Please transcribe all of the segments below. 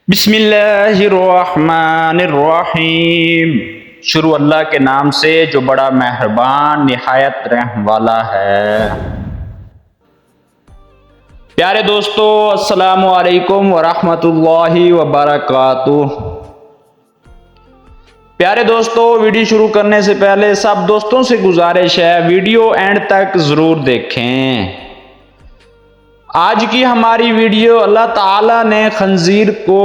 بسم اللہ الرحمن الرحیم۔ شروع اللہ کے نام سے جو بڑا مہربان نہایت رحم والا ہے۔ پیارے دوستو، السلام علیکم ورحمۃ اللہ وبرکاتہ۔ پیارے دوستو، ویڈیو شروع کرنے سے پہلے سب دوستوں سے گزارش ہے ویڈیو اینڈ تک ضرور دیکھیں۔ آج کی ہماری ویڈیو اللہ تعالیٰ نے خنزیر کو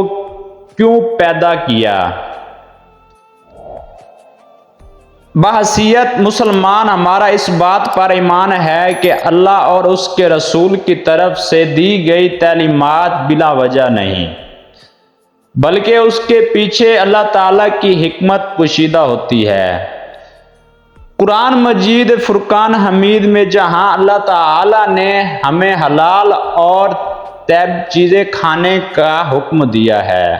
کیوں پیدا کیا۔ بحیثیت مسلمان ہمارا اس بات پر ایمان ہے کہ اللہ اور اس کے رسول کی طرف سے دی گئی تعلیمات بلا وجہ نہیں، بلکہ اس کے پیچھے اللہ تعالیٰ کی حکمت پوشیدہ ہوتی ہے۔ قرآن مجید فرقان حمید میں جہاں اللہ تعالیٰ نے ہمیں حلال اور طیب چیزیں کھانے کا حکم دیا ہے،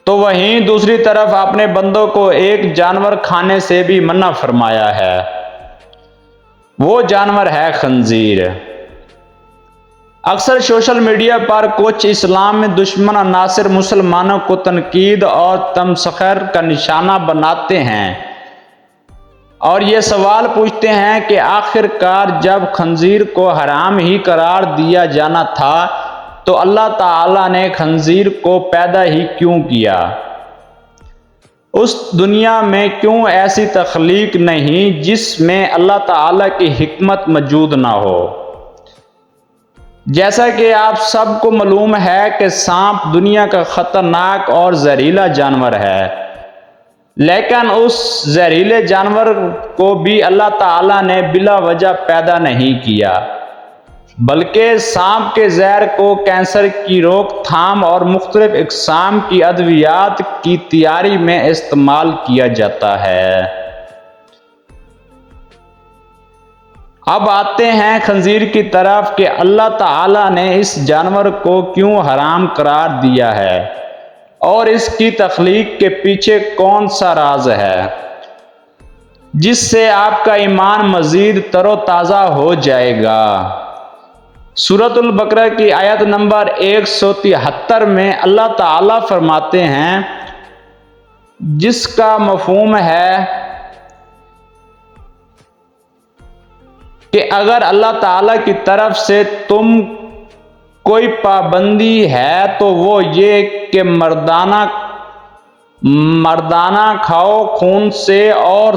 تو وہیں دوسری طرف اپنے بندوں کو ایک جانور کھانے سے بھی منع فرمایا ہے۔ وہ جانور ہے خنزیر۔ اکثر سوشل میڈیا پر کچھ اسلام میں دشمن عناصر مسلمانوں کو تنقید اور تمسخر کا نشانہ بناتے ہیں اور یہ سوال پوچھتے ہیں کہ آخر کار جب خنزیر کو حرام ہی قرار دیا جانا تھا تو اللہ تعالیٰ نے خنزیر کو پیدا ہی کیوں کیا؟ اس دنیا میں کیوں ایسی تخلیق نہیں جس میں اللہ تعالیٰ کی حکمت موجود نہ ہو؟ جیسا کہ آپ سب کو معلوم ہے کہ سانپ دنیا کا خطرناک اور زہریلا جانور ہے، لیکن اس زہریلے جانور کو بھی اللہ تعالیٰ نے بلا وجہ پیدا نہیں کیا، بلکہ سانپ کے زہر کو کینسر کی روک تھام اور مختلف اقسام کی ادویات کی تیاری میں استعمال کیا جاتا ہے۔ اب آتے ہیں خنزیر کی طرف کہ اللہ تعالیٰ نے اس جانور کو کیوں حرام قرار دیا ہے اور اس کی تخلیق کے پیچھے کون سا راز ہے جس سے آپ کا ایمان مزید تر و تازہ ہو جائے گا۔ سورۃ البقرہ کی آیت نمبر 173 میں اللہ تعالیٰ فرماتے ہیں، جس کا مفہوم ہے کہ اگر اللہ تعالیٰ کی طرف سے تم کوئی پابندی ہے تو وہ یہ کہ مردانہ کھاؤ، خون سے اور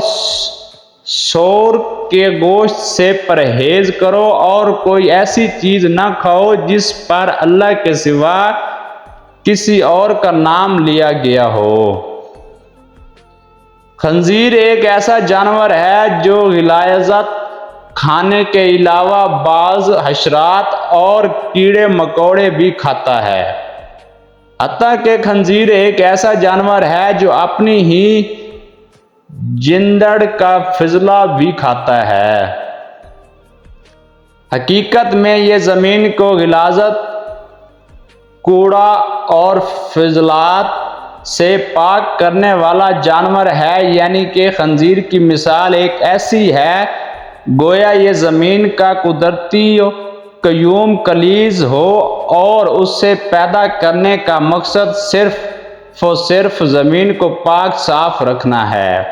سور کے گوشت سے پرہیز کرو اور کوئی ایسی چیز نہ کھاؤ جس پر اللہ کے سوا کسی اور کا نام لیا گیا ہو۔ خنزیر ایک ایسا جانور ہے جو غلیظت کھانے کے علاوہ بعض حشرات اور کیڑے مکوڑے بھی کھاتا ہے۔ حتیٰ کہ خنزیر ایک ایسا جانور ہے جو اپنی ہی جندڑ کا فضلہ بھی کھاتا ہے۔ حقیقت میں یہ زمین کو غلاظت، کوڑا اور فضلات سے پاک کرنے والا جانور ہے، یعنی کہ خنزیر کی مثال ایک ایسی ہے گویا یہ زمین کا قدرتی قیوم کلیز ہو اور اس سے پیدا کرنے کا مقصد صرف و صرف زمین کو پاک صاف رکھنا ہے۔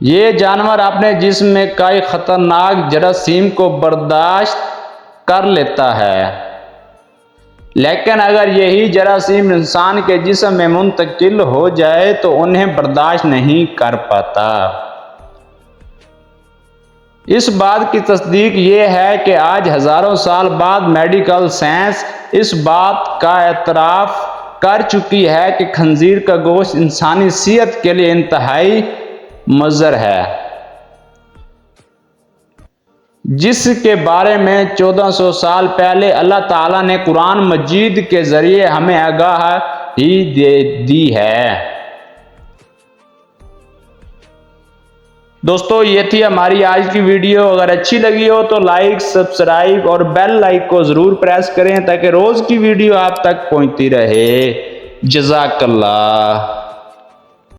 یہ جانور اپنے جسم میں کئی خطرناک جراثیم کو برداشت کر لیتا ہے، لیکن اگر یہی جراثیم انسان کے جسم میں منتقل ہو جائے تو انہیں برداشت نہیں کر پاتا۔ اس بات کی تصدیق یہ ہے کہ آج ہزاروں سال بعد میڈیکل سائنس اس بات کا اعتراف کر چکی ہے کہ خنزیر کا گوشت انسانی صحت کے لیے انتہائی مضر ہے، جس کے بارے میں 1400 سال پہلے اللہ تعالیٰ نے قرآن مجید کے ذریعے ہمیں آگاہی دی ہے۔ دوستو، یہ تھی ہماری آج کی ویڈیو۔ اگر اچھی لگی ہو تو لائک، سبسکرائب اور بیل آئیکن کو ضرور پریس کریں تاکہ روز کی ویڈیو آپ تک پہنچتی رہے۔ جزاک اللہ۔